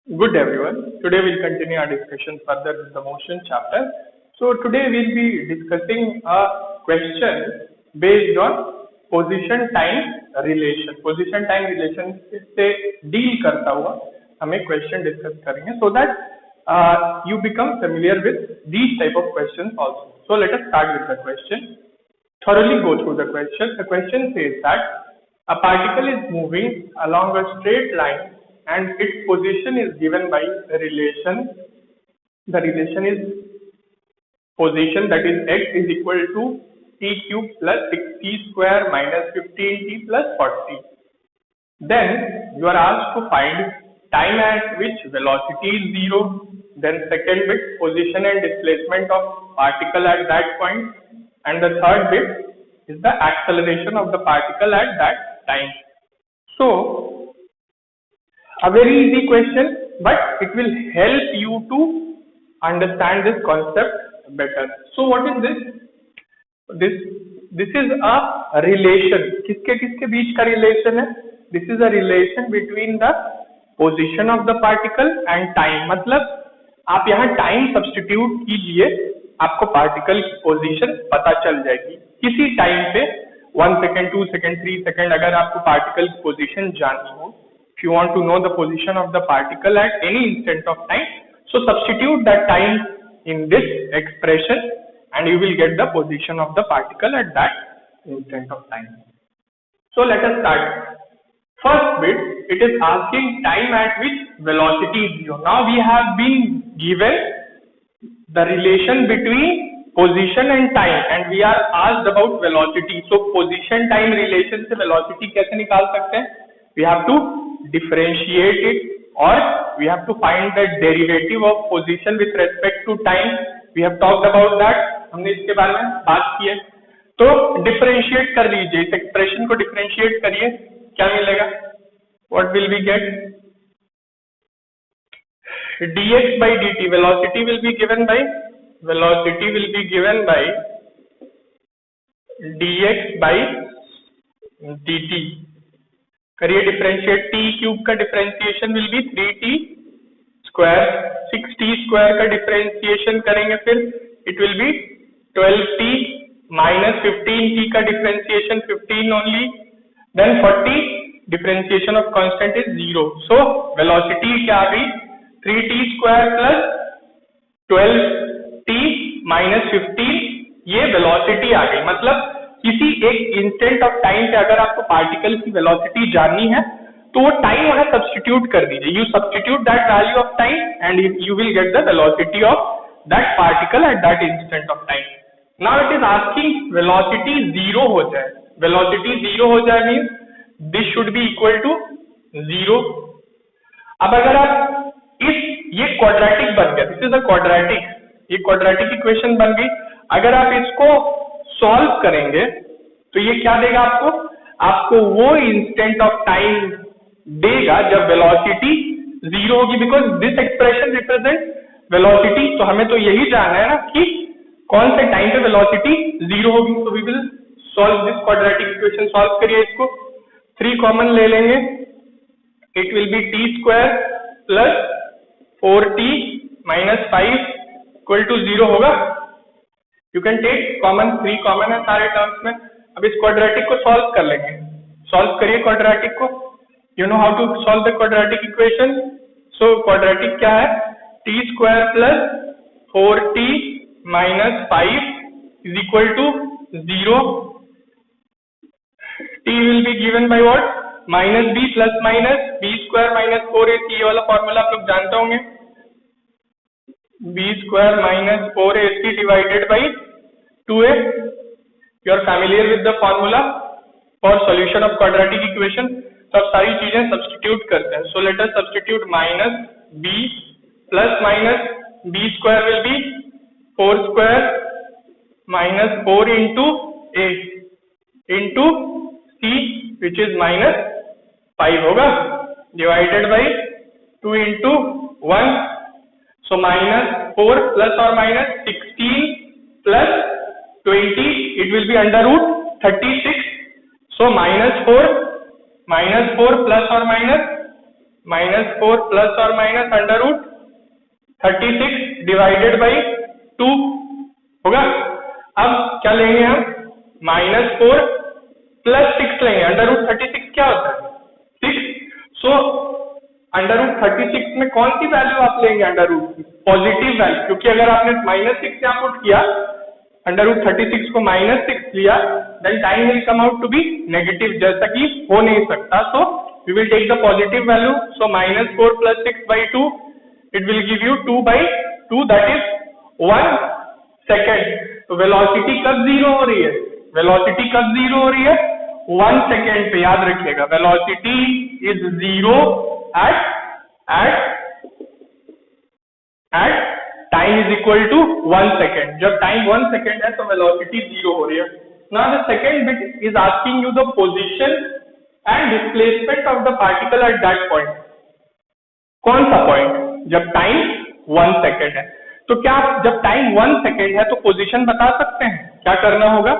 Good everyone. Today we'll continue our discussion further with the motion chapter. So today we'll be discussing a question based on position time relation. Position time relation से deal करता हुआ हम एक question discuss करेंगे so that you become familiar with these type of questions also. So let us start with the question. Thoroughly go through the question. The question says that a particle is moving along a straight line and its position is given by the relation. The relation is position, that is x is equal to t cube plus 6t square minus 15t plus 40. Then you are asked to find time at which velocity is 0, then second bit position and displacement of particle at that point, and the third bit is the acceleration of the particle at that time. So a very easy question, but it will help you to understand this concept better. So what is this? This is a relation. किसके किसके बीच का relation है? This is a relation between the position of the particle and time. मतलब आप यहाँ time substitute कीजिए, आपको particle की position पता चल जाएगी. किसी time पे 1 second, 2 second, 3 second अगर आपको particle की position जाननी हो, if you want to know the position of the particle at any instant of time, so substitute that time in this expression and you will get the position of the particle at that instant of time. So let us start. First bit, it is asking time at which velocity is 0. Now we have been given the relation between position and time and we are asked about velocity. So position time relation से velocity कैसे निकाल सकते हैं? We have to differentiate it or we have to find the derivative of position with respect to time. We have talked about that. हमने इसके बारे में बात की है. तो differentiate कर लीजिए, इस expression को differentiate करिए, क्या मिलेगा? What will we get? dx by dt, velocity will be given by dx by dt. करिए डिफरेंशिएट, t क्यूब का differentiation will be 3t square, 6t square का डिफरेंशिएशन करेंगे फिर it will be 12t minus 15t का differentiation 15 only, then 40 differentiation of constant is 0. So velocity क्या आ गई? 3t square plus 12t minus 15, ये velocity आ गई. मतलब किसी एक इंस्टेंट ऑफ टाइम पे अगर आपको पार्टिकल की वेलोसिटी जाननी है तो वो टाइम वहां सब्स्टिट्यूट कर दीजिए. You substitute that value of time and you will get the velocity of that particle at that instant of time. Now it is asking velocity 0 हो जाए. वेलोसिटी 0 हो जाए means this should be equal to 0. अब अगर आप ये quadratic बन गया, दिस इज अ क्वाड्रेटिक, ये क्वाड्रेटिक इक्वेशन बन गई. अगर आप इसको सॉल्व करेंगे तो ये क्या देगा आपको? आपको वो इंस्टेंट ऑफ टाइम देगा जब वेलोसिटी 0 होगी, because this expression represent velocity. तो हमें तो यही जानना है ना कि कौन से टाइम पे वेलोसिटी 0 होगी. तो we will solve this quadratic equation. Solve करिए इसको, 3 कॉमन ले लेंगे, it will be t square plus 4t minus 5 equal to 0 होगा. You can take common, 3 common है सारे टर्म्स में. अब इस क्वाड्रेटिक को सॉल्व कर लेंगे. सॉल्व करिए क्वाड्रेटिक को. You know how to solve the quadratic equation. So quadratic क्या है? t square plus 4t minus 5 is equal to 0. t will be given by what? Minus b plus minus b square minus 4ac. ये वाला formula आप लोग जानते होंगे. b square minus 4ac divided by 2a. You are familiar with the formula for solution of quadratic equation. तो अब सारी चीजें सब्स्टिट्यूट करते हैं. So let us substitute minus b plus minus b square will be 4 square minus 4 into a into c which is minus 5 होगा, divided by 2 into 1. So minus 4 plus or minus 16 plus 20, it will be under root 36. So minus 4 plus or minus -4 plus और minus √36 divided by 2 होगा। अब क्या लेंगे हम, -4 plus 6 लेंगे, √36 क्या होता है 6, सो √36 में कौन सी वैल्यू आप लेंगे, अंडर रूट की पॉजिटिव वैल्यू, क्योंकि अगर आपने -6 यहाँ पुट किया, √36 को -6 लिया, then time will come out to be negative, जैसा कि हो नहीं सकता। So we will take the positive value, so -4 plus 6 by 2 it will give you 2/2, that is 1 second. तो वेलोसिटी कब जीरो हो रही है, वेलोसिटी कब जीरो हो रही है, 1 सेकेंड पे, याद रखिएगा velocity is zero at time is equal to 1 second. जब टाइम 1 सेकेंड है तो वेलोसिटी जीरो हो रही है। Now the second bit is asking you the position and displacement of the particle at that point. कौन सा पॉइंट, जब time 1 second है। तो क्या आप जब टाइम 1 सेकेंड है तो पोजीशन बता सकते हैं, क्या करना होगा,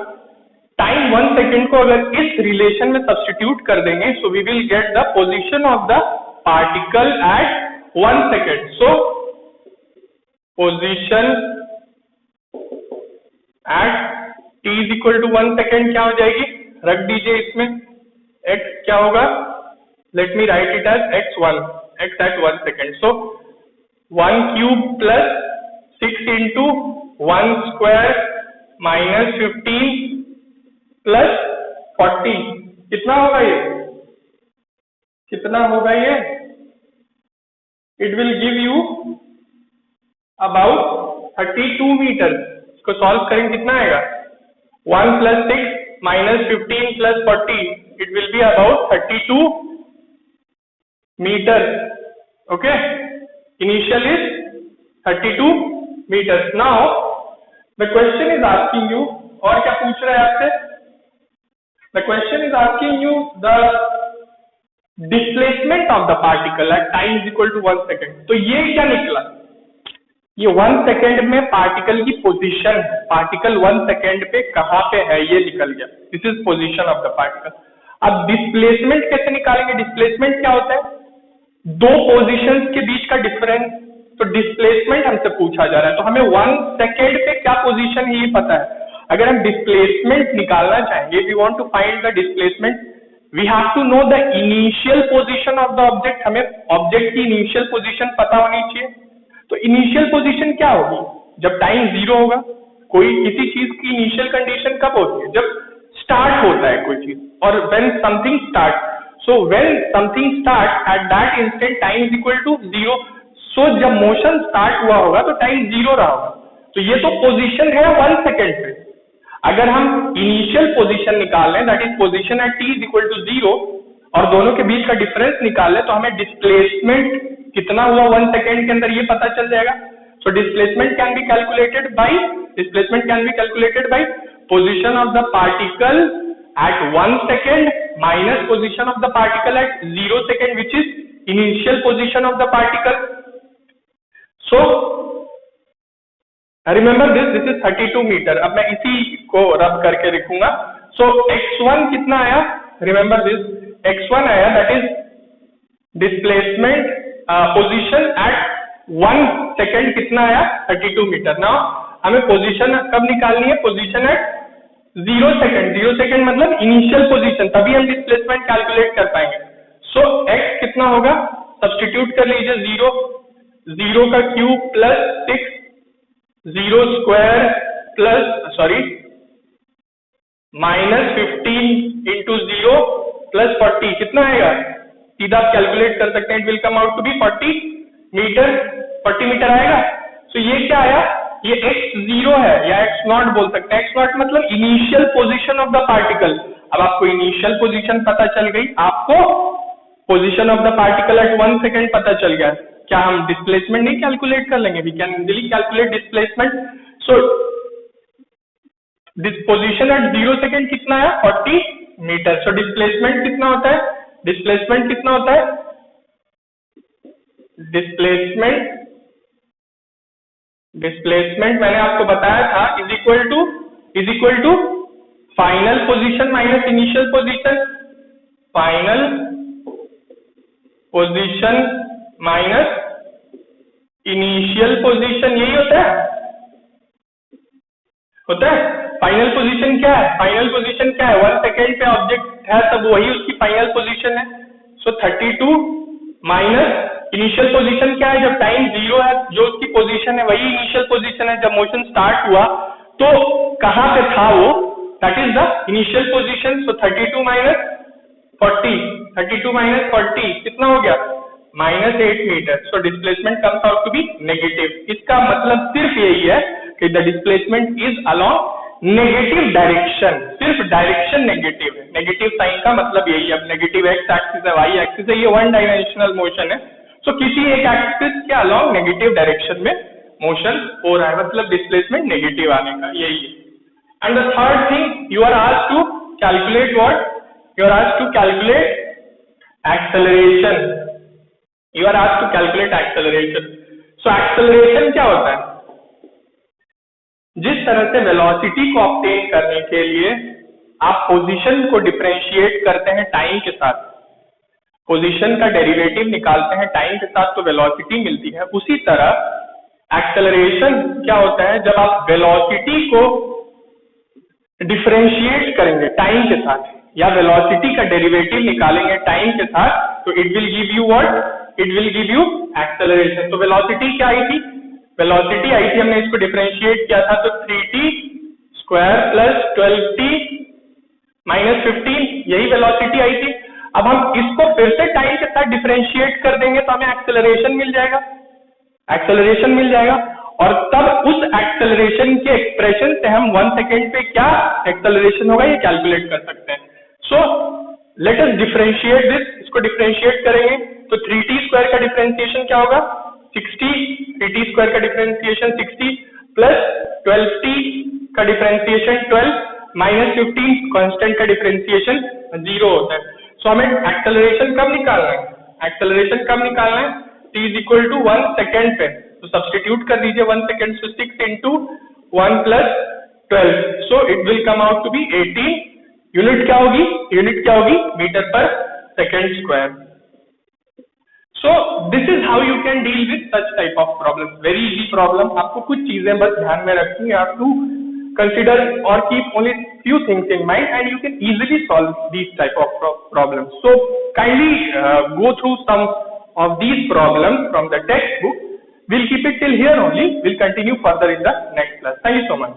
टाइम 1 सेकेंड को अगर इस रिलेशन में सब्स्टिट्यूट कर देंगे, so we will get the position of the particle at 1 second. So position at t is equal to 1 second क्या हो जाएगी, रख दीजिए इसमें, x क्या होगा, let me write it as x1, x at 1 second. So 1 cube plus 6 into 1 square minus 15 plus 40, कितना होगा ये, कितना होगा ये, it will give you about 32 metre. इसको सॉल्व करेंगे कितना आएगा, 1 plus 6 minus 15 plus 40, it will be about 32 metre. Okay, initial is 32 metre. Now the question is asking you, और क्या पूछ रहा है आपसे, the question is asking you the displacement of the particle at time is equal to 1 second. तो ये क्या निकला, ये 1 सेकेंड में पार्टिकल की पोजीशन, पार्टिकल 1 सेकेंड पे कहाँ पे है ये निकल गया, this is position of the particle. अब डिस्प्लेसमेंट कैसे निकालेंगे, डिस्प्लेसमेंट क्या होता है, दो पोजीशंस के बीच का डिफरेंस। तो डिस्प्लेसमेंट हमसे पूछा जा रहा है, तो हमें 1 सेकेंड पे क्या पोजीशन है ये पता है। अगर हम डिस्प्लेसमेंट निकालना चाहेंगे, we want to find the displacement, we have to know the initial position of the object. हमें ऑब्जेक्ट की इनिशियल पोजीशन पता होनी चाहिए। तो इनिशियल पोजीशन क्या होगी, जब टाइम जीरो होगा। कोई किसी चीज की इनिशियल कंडीशन कब होती है, जब स्टार्ट होता है कोई चीज, और when something start, so when something start at that instant time is equal to zero. So जब मोशन स्टार्ट हुआ होगा तो टाइम जीरो रहा होगा। तो ये तो पोजीशन है 1 सेकेंड पे। अगर हम इनिशियल पोजीशन निकाल लें, that is position at t is equal to zero, और दोनों के बीच का डिफरेंस निकाल लें, तो हमें डिस्प्लेसमेंट कितना हुआ 1 सेकेंड के अंदर ये पता चल जाएगा। So displacement can be calculated by position of the particle at 1 second minus position of the particle at 0 second, which is initial position of the particle. So remember this is 32 metre. अब मैं इसी को रब करके लिखूंगा। सो x1 कितना आया, remember this, x1 आया, that is displacement position at 1 second, कितना आया 32 मीटर। नाउ हमें पोजीशन कब निकालनी है, पोजीशन एट 0 सेकेंड। 0 सेकेंड मतलब इनिशियल पोजीशन, तभी हम डिस्प्लेसमेंट कैलकुलेट कर पाएंगे। सो x कितना होगा, सब्स्टिट्यूट कर लीजिए, 0 का cube plus 6, 0 square plus minus 15 into 0 plus 40, कितना आएगा, सीधा आप कैलकुलेट कर सकते हैं, it will come out to be 40 metre आएगा। तो ये क्या आया, ये x0 है या x0 बोल सकते हैं। x0 मतलब initial position of the particle. अब आपको इनिशियल पोजीशन पता चल गई, आपको position of the particle at 1 second पता चल गया, क्या हम डिस्प्लेसमेंट नहीं कैलकुलेट कर लेंगे, we can easily calculate displacement. So position at 0 second कितना है, 40 मीटर। सो डिस्प्लेसमेंट कितना होता है, डिस्प्लेसमेंट कितना होता है, डिस्प्लेसमेंट मैंने आपको बताया था, is equal to final position minus initial position, final position minus initial position, यही होता है फाइनल पोजीशन क्या है? फाइनल पोजीशन क्या है? 1 सेकेंड पे ऑब्जेक्ट है तब वही उसकी फाइनल पोजीशन है। सो 32 माइनस इनिशियल पोजीशन क्या है? जब टाइम 0 है जो उसकी पोजीशन है वही इनिशियल पोजीशन है। जब मोशन स्टार्ट हुआ तो कहां पे था वो, that is the initial position. So 32 minus 40, 32 minus 40 कितना हो गया? -8 metre. So displacement comes out to be negative. इसका मतलब सिर्फ यही है कि the displacement is along negative direction, सिर्फ डायरेक्शन नेगेटिव है। नेगेटिव साइन का मतलब यही है। अब नेगेटिव एक्स एक्सिस है, वाई एक्सिस है, ये 1 डायमेंशनल मोशन है। सो किसी एक एक्सिस के अलोंग नेगेटिव डायरेक्शन में मोशन हो रहा है, मतलब डिस्प्लेसमेंट नेगेटिव आने का, यही है। And the third thing, you are asked to calculate what? You are asked to calculate acceleration. You are asked to calculate acceleration. So acceleration क्या होता है? जिस तरह से वेलोसिटी को ऑब्टेन करने के लिए आप पोजीशन को डिफरेंशिएट करते हैं टाइम के साथ, पोजीशन का डेरिवेटिव निकालते हैं टाइम के साथ तो वेलोसिटी मिलती है, उसी तरह एक्सेलरेशन क्या होता है? जब आप वेलोसिटी को डिफरेंशिएट करेंगे टाइम के साथ या वेलोसिटी का डेरिवेटिव निकालेंगे टाइम के साथ, तो it will give you what? It will give you acceleration. तो वेलोसिटी क्या आई थी? वेलोसिटी आई थी, हमने इसको डिफरेंशिएट किया था तो 3t square plus 12t minus 15, यही वेलोसिटी आई थी। अब हम इसको फिर से टाइम के साथ डिफरेंशिएट कर देंगे तो हमें एक्सेलरेशन मिल जाएगा, एक्सेलरेशन मिल जाएगा। और तब उस एक्सेलरेशन के एक्सप्रेशन से हम 1 सेकेंड पे क्या एक्सेलरेशन होगा ये कैलकुलेट कर सकते हैं। So let us differentiate this, इसको डिफरेंशिएट करेंगे तो 3t स्क्वायर का डिफरेंशिएशन क्या होगा? 60, 3t स्क्वायर का डिफरेंशिएशन 60 प्लस 12t का डिफरेंशिएशन 12 माइनस 15 कांस्टेंट का डिफरेंशिएशन 0 होता है। सो हमें एक्सेलरेशन कब निकालना है? एक्सेलरेशन कब निकालना है? t is equal to 1 second पे, तो सब्सटीट्यूट कर दीजिए 1 second, so 6 into 1 plus 12, so it will come out to be 18। Unit क्या होगी? यूनिट क्या होगी? Metre per second square. So this is how you can deal with such type of problems. Very easy problem. आपको कुछ चीजें बस ध्यान में रखनी है, आप to consider or keep only few things in mind and you can easily solve these type of problems. So kindly go through some of these problems from the textbook. We'll keep it till here only. We'll continue further in the next class. Thank you so much.